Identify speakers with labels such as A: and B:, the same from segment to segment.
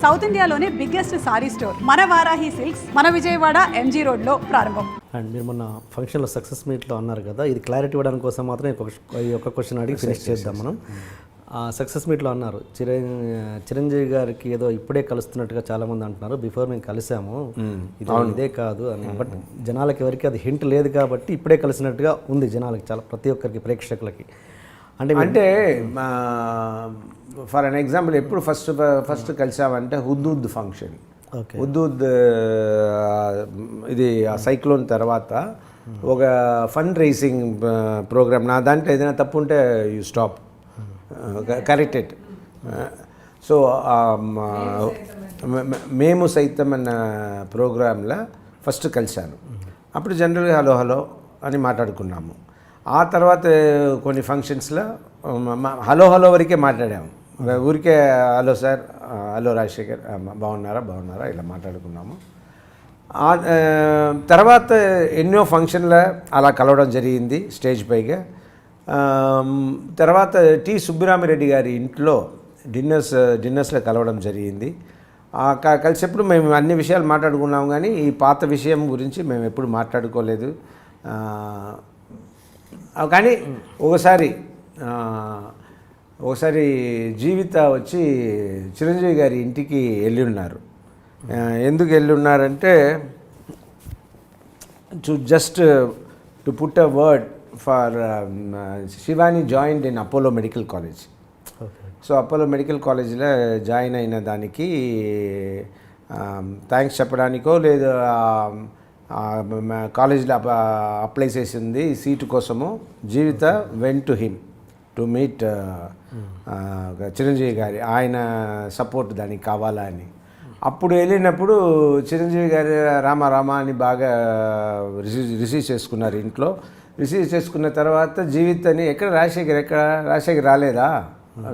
A: South ఇండియాలోనే biggest sorry store మన Varahi silks మన విజయవాడ ఎంజీ రోడ్లో ప్రారంభం.
B: అండ్ మీరు మొన్న ఫంక్షన్లో సక్సెస్ మీట్లో అన్నారు కదా, ఇది క్లారిటీ ఇవ్వడానికి కోసం మాత్రం ఈ ఒక్క క్వశ్చన్ అడిగి ఫినిష్ చేద్దాం మనం. సక్సెస్ మీట్లో అన్నారు చిరంజీవి గారికి ఏదో ఇప్పుడే కలుస్తున్నట్టుగా చాలామంది అంటున్నారు, బిఫోర్ మేము కలిసాము ఇదే కాదు అని. బట్ జనాలకి ఎవరికి అది హింట్ లేదు కాబట్టి ఇప్పుడే కలిసినట్టుగా ఉంది జనాలకి, చాలా ప్రతి ఒక్కరికి ప్రేక్షకులకి.
C: అంటే ఫర్ అన్ ఎగ్జాంపుల్ ఎప్పుడు ఫస్ట్ కలిసామంటే హుద్దూద్ ఫంక్షన్. హుద్దూద్ ఇది ఆ సైక్లోన్ తర్వాత ఒక ఫండ్ రైజింగ్ ప్రోగ్రామ్. నా దాంట్లో ఏదైనా తప్పు ఉంటే you stop correct it. So మేము సైతం అన్న ప్రోగ్రాంలో ఫస్ట్ కలిశాను. అప్పుడు జనరల్గా హలో హలో అని మాట్లాడుకున్నాము. ఆ తర్వాత కొన్ని ఫంక్షన్స్లో హలో హలో వరకే మాట్లాడాము, ఊరికే హలో సార్, హలో రాజశేఖర్, బాగున్నారా ఇలా మాట్లాడుకున్నాము. తర్వాత ఎన్నో ఫంక్షన్లో అలా కలవడం జరిగింది స్టేజ్ పైగా. తర్వాత టి సుబ్బరామిరెడ్డి గారి ఇంట్లో డిన్నర్స్లో కలవడం జరిగింది. కలిసేప్పుడు మేము అన్ని విషయాలు మాట్లాడుకున్నాము, కానీ ఈ పాత విషయం గురించి మేము ఎప్పుడు మాట్లాడుకోలేదు. కానీ ఒకసారి జీవిత వచ్చి చిరంజీవి గారి ఇంటికి వెళ్ళి ఉన్నారు. ఎందుకు వెళ్ళి ఉన్నారంటే to put a word for Shivani joined in Apollo medical college. So Apollo medical కాలేజ్లో జాయిన్ అయిన దానికి థ్యాంక్స్ చెప్పడానికో లేదు కాలేజ్లో అప్లై చేసింది సీటు కోసము. Jeevitha went to him to meet Chiranjeevi గారి, ఆయన సపోర్ట్ దానికి కావాలా అని. అప్పుడు వెళ్ళినప్పుడు చిరంజీవి గారి రామ అని బాగా రిసీవ్ చేసుకున్నారు ఇంట్లో. రిసీవ్ చేసుకున్న తర్వాత జీవితని రాజశేఖర్ రాలేదా,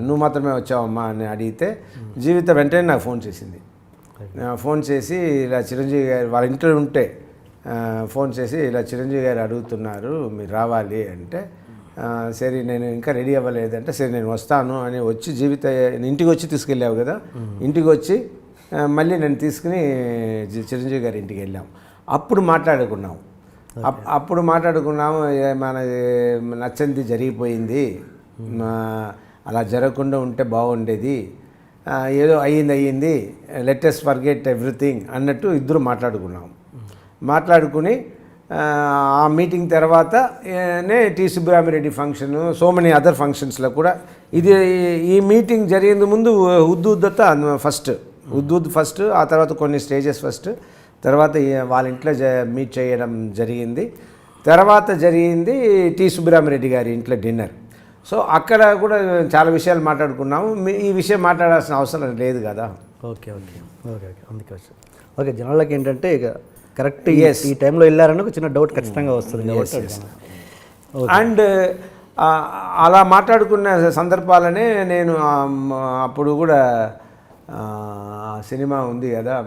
C: నువ్వు మాత్రమే వచ్చావమ్మా అని అడిగితే జీవిత వెంటనే నాకు ఫోన్ చేసింది. ఫోన్ చేసి ఇలా చిరంజీవి గారు వాళ్ళ ఇంట్లో ఉంటే ఫోన్ చేసి ఇలా చిరంజీవి గారు అడుగుతున్నారు మీరు రావాలి అంటే, సరే నేను ఇంకా రెడీ అవ్వలేదంటే సరే నేను వస్తాను అని వచ్చి జీవిత ఇంటికి వచ్చి తీసుకెళ్ళావు కదా, ఇంటికి వచ్చి మళ్ళీ నేను తీసుకుని చిరంజీవి గారి ఇంటికి వెళ్ళాము. అప్పుడు మాట్లాడుకున్నాము. మనకి నచ్చంది జరిగిపోయింది, అలా జరగకుండా ఉంటే బాగుండేది, ఏదో అయ్యింది, లెట్ us ఫర్గెట్ ఎవ్రీథింగ్ అన్నట్టు ఇద్దరు మాట్లాడుకుని ఆ మీటింగ్ తర్వాతనే T Subbarami Reddy function, so many other ఫంక్షన్స్లో కూడా ఈ మీటింగ్ జరిగే ముందు హుద్దూద్ ఫస్ట్, ఆ తర్వాత కొన్ని స్టేజెస్ ఫస్ట్, తర్వాత వాళ్ళ ఇంట్లో మీట్ చేయడం జరిగింది. తర్వాత జరిగింది టి సుబ్బరామిరెడ్డి గారి ఇంట్లో డిన్నర్. సో అక్కడ కూడా చాలా విషయాలు మాట్లాడుకున్నాము. ఈ విషయం మాట్లాడాల్సిన అవసరం లేదు కదా.
B: ఓకే అందుకే ఓకే జనాలకి ఏంటంటే ఇక కరెక్ట్ ఈ టైంలో వెళ్ళారని ఒక చిన్న డౌట్ ఖచ్చితంగా వస్తుంది.
C: అండ్ అలా మాట్లాడుకున్న సందర్భాలనే నేను అప్పుడు కూడా సినిమా ఉంది కదా,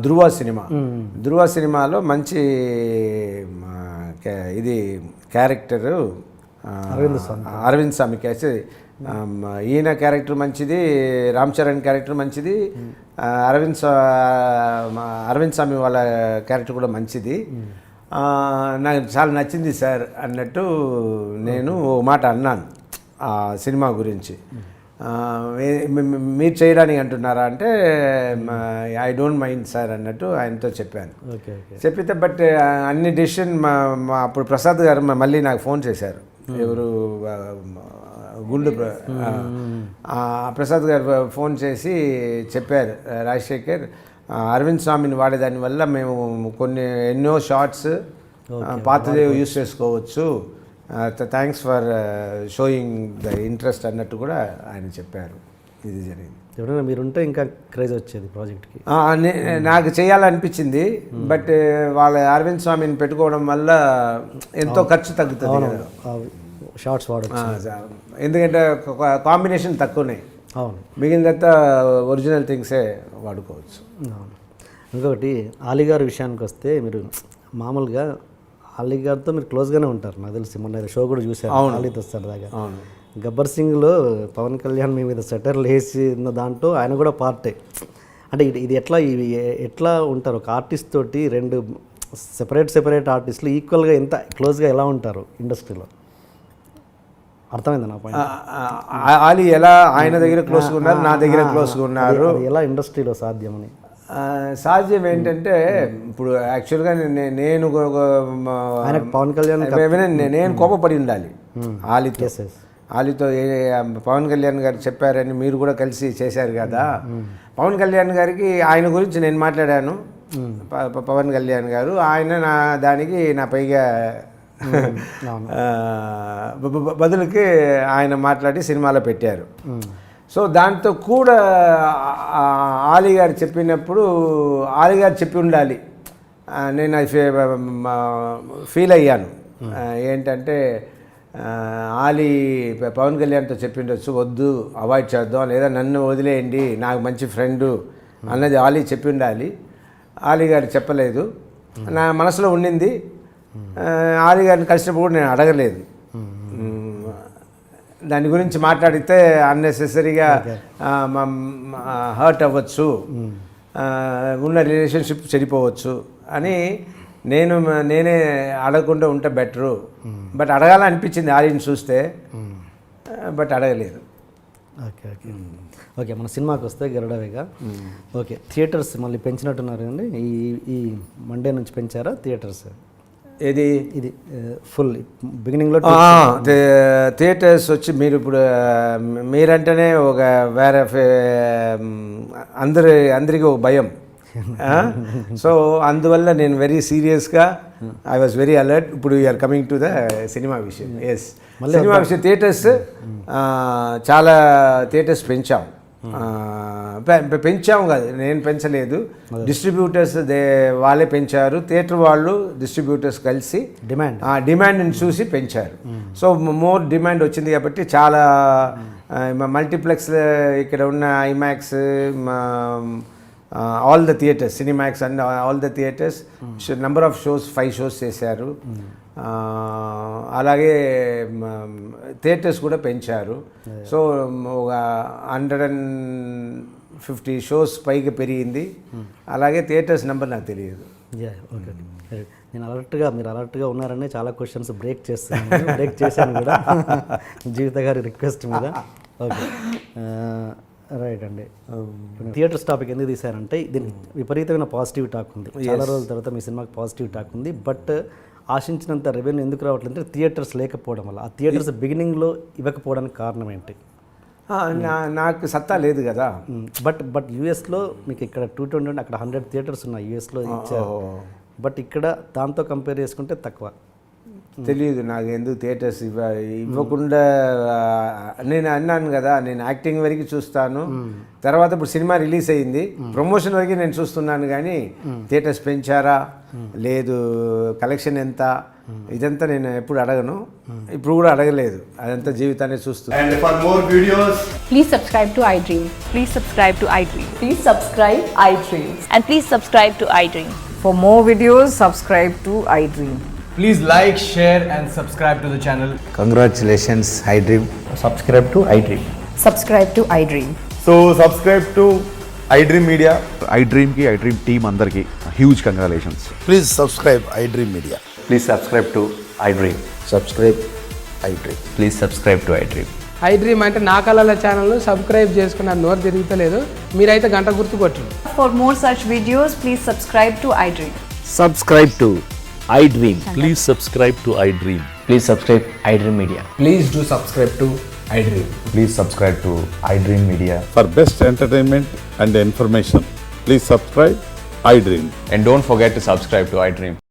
C: ధృవ సినిమాలో మంచి ఇది క్యారెక్టరు అరవింద్ స్వామి కేసి, ఈయన క్యారెక్టర్ మంచిది, రామ్ చరణ్ క్యారెక్టర్ మంచిది, అరవింద్ స్వామి వాళ్ళ క్యారెక్టర్ కూడా మంచిది, నాకు చాలా నచ్చింది సార్ అన్నట్టు నేను ఓ మాట అన్నాను ఆ సినిమా గురించి. మీరు చేయడానికి అంటున్నారా అంటే ఐ డోంట్ మైండ్ సార్ అన్నట్టు ఆయనతో చెప్పాను. చెప్పితే బట్ అన్ని డెసిషన్ అప్పుడు ప్రసాద్ గారు మళ్ళీ నాకు ఫోన్ చేశారు. ఎవరు గుండు ప్రసాద్ గారు ఫోన్ చేసి చెప్పారు, రాజశేఖర్ అరవింద్ స్వామిని వాడేదాని వల్ల మేము ఎన్నో షార్ట్స్ పాతదే యూస్ చేసుకోవచ్చు, thanks for showing the interest అన్నట్టు కూడా ఆయన చెప్పారు. ఇది జరిగింది.
B: ఎవరైనా మీరుంటే ఇంకా క్రేజ్ వచ్చేది ప్రాజెక్ట్కి.
C: నాకు చేయాలనిపించింది, బట్ వాళ్ళ అరవింద్ స్వామిని పెట్టుకోవడం వల్ల ఎంతో ఖర్చు తగ్గుతుంది కదా,
B: షార్ట్స్ వాడచ్చు.
C: ఎందుకంటే కాంబినేషన్ తక్కువనే, మిగిలినంతా ఒరిజినల్ థింగ్సే వాడుకోవచ్చు.
B: ఇంకొకటి అలీగారి విషయానికి వస్తే, మీరు మామూలుగా అలీగారితో మీరు క్లోజ్గానే ఉంటారు నాకు తెలిసి. మొన్న షో కూడా చూసారు, అలీతో సరదాగా. గబ్బర్ సింగ్లో పవన్ కళ్యాణ్ మీ మీద సెటర్లు వేసిన దాంట్లో ఆయన కూడా పార్టే. అంటే ఇది ఎట్లా ఉంటారు ఒక ఆర్టిస్ట్ తోటి రెండు సెపరేట్ ఆర్టిస్టులు ఈక్వల్గా ఎంత క్లోజ్గా ఎలా ఉంటారు ఇండస్ట్రీలో? అర్థమైంది నా పాయింట్.
C: ఆలీ ఎలా ఆయన దగ్గర క్లోజ్గా ఉన్నారు, నా దగ్గర క్లోజ్గా ఉన్నారు,
B: ఎలా ఇండస్ట్రీలో సాధ్యమని.
C: సాధ్యం ఏంటంటే ఇప్పుడు యాక్చువల్గా నేను
B: పవన్ కళ్యాణ్
C: నేను కోపపడి ఉండాలి ఆలీతో. ఆలీతో పవన్ కళ్యాణ్ గారు చెప్పారని మీరు కూడా కలిసి చేశారు కదా. పవన్ కళ్యాణ్ గారికి ఆయన గురించి నేను మాట్లాడాను, పవన్ కళ్యాణ్ గారు ఆయన దానికి నా పైగా బదులుకి ఆయన మాట్లాడి సినిమాలో పెట్టారు. సో దాంతో కూడా ఆలీ గారు చెప్పినప్పుడు ఆలీ గారు చెప్పి ఉండాలి, నేను అది ఫీల్ అయ్యాను. ఏంటంటే ఆలీ పవన్ కళ్యాణ్తో చెప్పిండొచ్చు, వద్దు అవాయిడ్ చేద్దాం, లేదా నన్ను వదిలేయండి నాకు మంచి ఫ్రెండు అన్నది ఆలీ చెప్పి ఉండాలి. ఆలీ గారు చెప్పలేదు, నా మనసులో ఉండింది. ఆలీ గారిని కలిసినప్పుడు కూడా నేను అడగలేదు. దాని గురించి మాట్లాడితే అన్నెసెసరీగా హర్ట్ అవ్వచ్చు, ఉన్న రిలేషన్షిప్ చెడిపోవచ్చు అని నేనే అడగకుండా ఉంటే బెటరు. బట్ అడగాలనిపించింది ఆలీని చూస్తే, బట్ అడగలేదు.
B: ఓకే మన సినిమాకి వస్తే గరుడవేగా. ఓకే థియేటర్స్ మళ్ళీ పెంచినట్టున్నారు అండి, ఈ మండే నుంచి పెంచారా థియేటర్స్?
C: ఇది
B: ఫుల్ బిగినింగ్లో
C: థియేటర్స్ వచ్చి మీరు ఇప్పుడు మీరంటేనే ఒక వేరే అందరికీ ఒక భయం. సో అందువల్ల నేను వెరీ సీరియస్గా ఐ వాజ్ వెరీ అలర్ట్. ఇప్పుడు you're coming to the cinema విషయం. ఎస్ సినిమా విషయం థియేటర్స్ చాలా థియేటర్స్ పెంచాం కాదు, నేను పెంచలేదు, డిస్ట్రిబ్యూటర్స్ వాళ్ళే పెంచారు. థియేటర్ వాళ్ళు డిస్ట్రిబ్యూటర్స్ కలిసి డిమాండ్ని చూసి పెంచారు. సో మోర్ డిమాండ్ వచ్చింది కాబట్టి చాలా మల్టీప్లెక్స్ ఇక్కడ ఉన్న IMAX all the theatres, Cinemax and all the theatres number of shows 5 shows చేశారు. అలాగే థియేటర్స్ కూడా పెంచారు. సో ఒక 150 షోస్ పైకి పెరిగింది. అలాగే థియేటర్స్ నెంబర్ నాకు తెలియదు.
B: ఓకే మీరు అలర్ట్గా ఉన్నారని చాలా క్వశ్చన్స్ బ్రేక్ చేశాను కూడా జీవిత గారి రిక్వెస్ట్ మీద. ఓకే రైట్ అండి. థియేటర్స్ టాపిక్ ఎందుకు తీశారంటే దీనికి విపరీతమైన పాజిటివ్ టాక్ ఉంది. చాలా రోజుల తర్వాత మీ సినిమాకి పాజిటివ్ టాక్ ఉంది. బట్ ఆశించినంత రెవెన్యూ ఎందుకు రావట్లేదు అంటే థియేటర్స్ లేకపోవడం వల్ల. ఆ థియేటర్స్ బిగినింగ్లో ఇవ్వకపోవడానికి కారణం ఏంటి?
C: నాకు సత్తా లేదు కదా.
B: బట్ యూఎస్లో మీకు ఇక్కడ 220 అక్కడ 100 థియేటర్స్ ఉన్నాయి యూఎస్లో ఇచ్చారు. బట్ ఇక్కడ దాంతో కంపేర్ చేసుకుంటే తక్కువ.
C: తెలియదు నాకు ఎందుకు థియేటర్స్ ఇవ్వకుండా. నేను అన్నాను కదా, నేను యాక్టింగ్ వరకు చూస్తాను, తర్వాత ఇప్పుడు సినిమా రిలీజ్ అయ్యింది, ప్రమోషన్ వరకు నేను చూస్తున్నాను. కానీ థియేటర్స్ పెంచారా లేదు, కలెక్షన్ ఎంత, ఇదంతా నేను ఎప్పుడు అడగను, ఇప్పుడు కూడా అడగలేదు. అదంతా జీవితాన్ని చూస్తున్నాను.
D: And for more videos,
E: please subscribe to iDream.
F: Please subscribe to iDream.
E: Please subscribe iDream.
F: And please subscribe to iDream.
G: For more videos, subscribe to iDream.
D: please like, share and subscribe to the channel.
C: Congratulations, iDream.
B: Subscribe to iDream.
E: Subscribe to iDream.
H: So subscribe to iDream Media.
I: iDream ki iDream team andarki huge congratulations.
J: Please subscribe iDream Media.
I: Please subscribe to iDream.
J: Subscribe iDream.
I: Please subscribe to iDream.
K: iDream అంటే నా కళల channel subscribe చేసుకున్న నోరు తిరుగుతలేదు, మీరైతే గంట గుర్తు కొట్టండి.
F: For more such videos, please subscribe to iDream.
L: Subscribe to iDream. Please subscribe to iDream.
I: Please subscribe iDream Media.
D: Please do subscribe to iDream.
I: Please subscribe to iDream Media.
J: For best entertainment and information, please subscribe iDream.
I: And don't forget to subscribe to iDream.